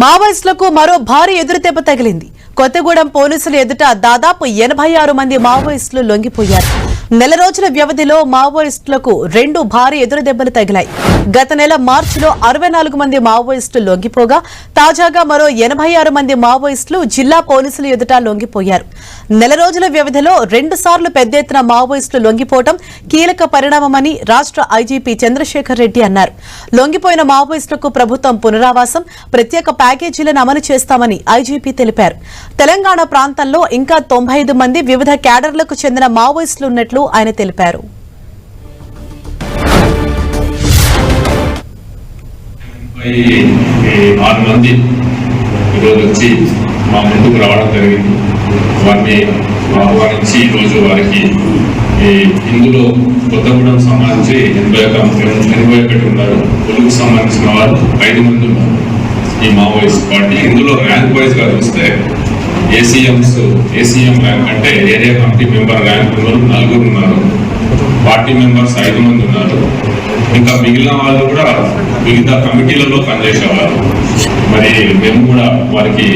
మావోయిస్టులకు మరో భారీ ఎదురుదెబ్బ తగిలింది. కొత్తగూడెం పోలీసుల ఎదుట దాదాపు 86 మంది మావోయిస్టులు లొంగిపోయారు. నెల రోజుల వ్యవధిలో మావోయిస్టులకు 2 భారీ ఎదురుదెబ్బలు తగిలాయి. గత నెల మార్చిలో 64 మంది మావోయిస్టులు లొంగిపోగా తాజాగా మరో 86 మంది మావోయిస్టులు జిల్లా పోలీసుల ఎదుట లొంగిపోయారు. నెల రోజుల వ్యవధిలో 2 సార్లు పెద్ద ఎత్తున మావోయిస్టులు లొంగిపోవడం కీలక పరిణామమని రాష్ట్ర ఐజీపీ చంద్రశేఖర్ రెడ్డి అన్నారు. లొంగిపోయిన మావోయిస్టులకు ప్రభుత్వం పునరావాసం, ప్రత్యేక ప్యాకేజీలను అమలు చేస్తామని ఐజీపీ తెలిపారు. తెలంగాణ ప్రాంతంలో ఇంకా 95 మంది వివిధ క్యాడర్లకు చెందిన మావోయిస్టులు ఉన్నట్లు ఆయన తెలిపారు. మా ముందుకు రావడం జరిగింది. వారిని ఆహ్వానించి ఈరోజు వారికి ఇందులో కొత్తగూడెం సంబంధించి 81 ఉన్నారు. తెలుగుకు సంబంధించిన వారు 5 మంది ఉన్నారు. ఈ మావోయిస్ట్ పార్టీ ఇందులో ర్యాంక్ వైజ్ గా చూస్తే ఏసీఎం ర్యాంక్ అంటే ఏరియా కమిటీ మెంబర్ ర్యాంక్ 4 ఉన్నారు. పార్టీ మెంబర్స్ 5 మంది ఉన్నారు. ఇంకా మిగిలిన వాళ్ళు కూడా వివిధ కమిటీలలో పనిచేసేవారు. మరి మేము కూడా వారికి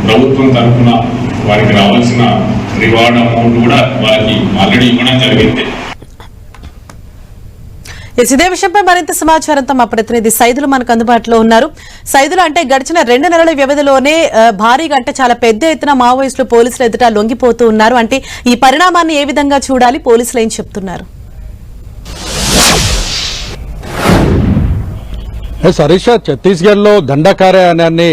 ప్రభుత్వం తరఫున వారికి రావాల్సిన రివార్డ్ అమౌంట్ కూడా వారికి ఆల్రెడీ ఇవ్వడం జరిగింది. ఇదే విషయంపై మరింత సమాచారంతో మా ప్రతినిధి సైదులు మనకు అందుబాటులో ఉన్నారు. సైదులు, అంటే గడిచిన 2 నెలల వ్యవధిలోనే భారీగా, అంటే చాలా పెద్ద ఎత్తున మావోయిస్టులు పోలీసుల ఎదుట లొంగిపోతూ ఉన్నారు. అంటే ఈ పరిణామాన్ని ఏ విధంగా చూడాలి, పోలీసులు ఏం చెప్తున్నారు? హరీష, ఛత్తీస్గఢ్ లో దండకార్యాన్ని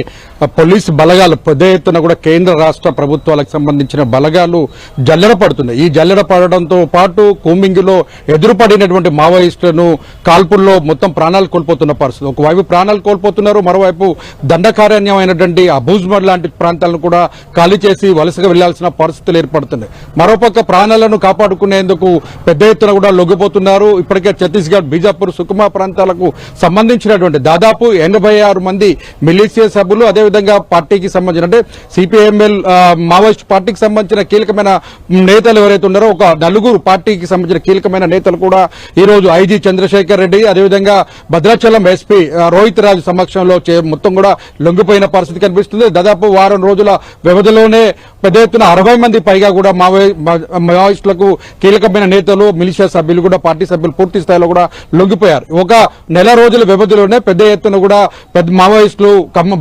పోలీసు బలగాలు పెద్ద ఎత్తున కూడా కేంద్ర రాష్ట్ర ప్రభుత్వాలకు సంబంధించిన బలగాలు జల్లెడ పడుతున్నాయి. ఈ జల్లెడ పడడంతో పాటు కూంబింగ్ లో ఎదురుపడినటువంటి మావోయిస్టులను కాల్పుల్లో మొత్తం ప్రాణాలు కోల్పోతున్న పరిస్థితి. ఒకవైపు ప్రాణాలు కోల్పోతున్నారు, మరోవైపు దండకారణ్యమైనటువంటి అబూజ్మడ్ లాంటి ప్రాంతాలను కూడా ఖాళీ చేసి వలసగా వెళ్లాల్సిన పరిస్థితులు ఏర్పడుతున్నాయి. మరోపక్క ప్రాణాలను కాపాడుకునేందుకు పెద్ద ఎత్తున కూడా లొంగిపోతున్నారు. ఇప్పటికే ఛత్తీస్గఢ్, బీజాపూర్, సుకుమా ప్రాంతాలకు సంబంధించినటువంటి దాదాపు 86 మంది మిలిషియా సభ్యులు, అదేవిధంగా పార్టీకి సంబంధించిన అంటే సిపిఎంఎల్ మావోయిస్ట్ పార్టీకి సంబంధించిన కీలకమైన నేతలు ఎవరైతే ఉన్నారో ఒక 4 పార్టీకి సంబంధించిన కీలకమైన నేతలు కూడా ఈ రోజు ఐజీ చంద్రశేఖర్ రెడ్డి, అదేవిధంగా భద్రాచలం ఎస్పీ రోహిత్ రాజు సమక్షంలో మొత్తం కూడా లొంగిపోయిన పరిస్థితి కనిపిస్తుంది. దాదాపు వారం రోజుల వ్యవధిలోనే పెద్ద ఎత్తున 60 మంది పైగా కూడా మావోయిస్టులకు కీలకమైన నేతలు, మిలిషియా సభ్యులు కూడా, పార్టీ సభ్యులు పూర్తి స్థాయిలో కూడా లొంగిపోయారు. ఒక నెల రోజుల వ్యవధిలోనే పెద్ద ఎత్తున కూడా మావోయిస్టులు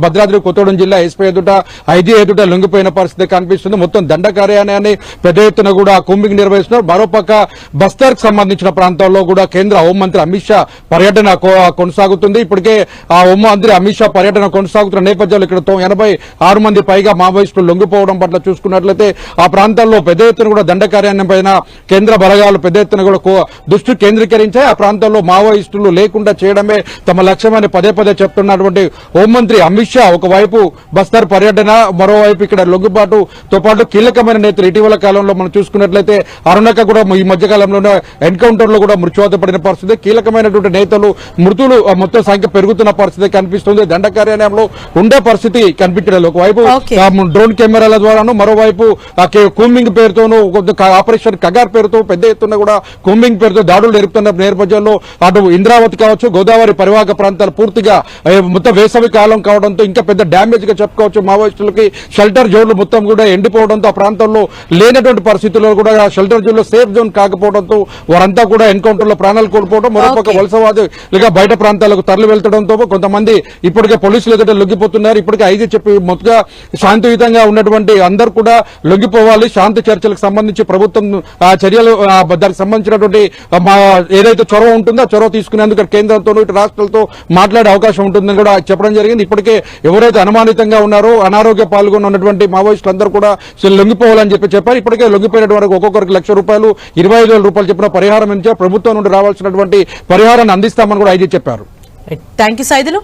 భద్రాద్రి కొత్తగూడెం జిల్లా ఎస్పీ ఎదుట, ఐజీ ఎదుట లొంగిపోయిన పరిస్థితి కనిపిస్తుంది. మొత్తం దండకార్యాన్ని పెద్ద ఎత్తున కూడా కూంబింగ్ నిర్వహిస్తున్నారు. మరోపక్క బస్తర్ కు సంబంధించిన ప్రాంతాల్లో కూడా కేంద్ర హోంమంత్రి అమిత్ షా పర్యటన కొనసాగుతుంది. ఇప్పటికే ఆ హోంమంత్రి అమిత్ షా పర్యటన కొనసాగుతున్న నేపథ్యంలో ఇక్కడ 86 మంది పైగా మావోయిస్టులు లొంగిపోవడం పట్ల చూసుకున్నట్లయితే ఆ ప్రాంతాల్లో పెద్ద ఎత్తున కూడా దండకార్యాన్ని పైన కేంద్ర బలగాలు పెద్ద ఎత్తున కూడా దృష్టి కేంద్రీకరించాయి. ఆ ప్రాంతాల్లో మావోయిస్టులు లేకుండా చేయడమే తమ లక్ష్యమని పదే చెప్తున్నటువంటి హోంమంత్రి అమిత్ షా ఒకవైపు బస్తర్ పర్యటన, మరోవైపు ఇక్కడ లొంగిబాటుతో పాటు కీలకమైన నేతలు ఇటీవల కాలంలో మనం చూసుకున్నట్లయితే అరుణక కూడా ఈ మధ్య కాలంలో ఎన్కౌంటర్ లో కూడా మృత్యువాత పడిన పరిస్థితి, కీలకమైనటువంటి నేతలు మృతులు మొత్తం సంఖ్య పెరుగుతున్న పరిస్థితి కనిపిస్తుంది. దండకార్యాలయంలో ఉండే పరిస్థితి కనిపించలేదు. ఒకవైపు డ్రోన్ కెమెరాల ద్వారాను, మరోవైపు కూంబింగ్ పేరుతోనూ, ఆపరేషన్ కగార్ పేరుతో పెద్ద ఎత్తున కూడా కూంబింగ్ పేరుతో దాడులు జరుపుతున్న నేపథ్యంలో అటు ఇంద్రావతి కావచ్చు, గోదావరి పరివాహక ప్రాంతాలు పూర్తిగా మొత్తం వేసవి కాలం కావడంతో ఇంకా పెద్ద డ్యామేజ్ గా చెప్పుకోవచ్చు. మావోయిస్టులకి షెల్టర్ జోన్లు మొత్తం కూడా ఎండిపోవడంతో ఆ ప్రాంతంలో లేనటువంటి పరిస్థితుల్లో కూడా షెల్టర్ జోన్ లో సేఫ్ జోన్ కాకపోవడంతో వారంతా కూడా ఎన్కౌంటర్ లో ప్రాణాలు కోల్పోవడం, మరోపక్క వలసవాదులుగా బయట ప్రాంతాలకు తరలి వెళ్తడంతో కొంతమంది ఇప్పటికే పోలీసులు ఎదుట లొంగిపోతున్నారు. ఇప్పటికే ఐజీ చెప్పి మొత్తంగా శాంతియుతంగా ఉన్నటువంటి అందరూ కూడా లొంగిపోవాలి. శాంతి చర్చలకు సంబంధించి ప్రభుత్వం చర్యలు దానికి సంబంధించినటువంటి ఏదైతే చొరవ ఉంటుందో ఆ చొరవ తీసుకునేందుకు కేంద్రంతో ఇటు రాష్ట్రాలతో మాట్లాడే అవకాశం ఉంటుందని కూడా చెప్పడం జరిగింది. ఇప్పటికే ఎవరైతే అనుమానితంగా ఉన్నారో, అనారోగ్య పాల్గొన్నటువంటి మావోయిస్టులందరూ కూడా లొంగిపోవాలని చెప్పారు. ఇప్పటికే లొంగిపోయినటువంటి వరకు ఒక్కొక్కరికి ₹1,00,000, ₹25,000 చెప్పిన పరిహారం నుంచి ప్రభుత్వం నుండి రావాల్సినటువంటి పరిహారాన్ని అందిస్తామని కూడా ఐజీ చెప్పారు. Thank you Saidulu.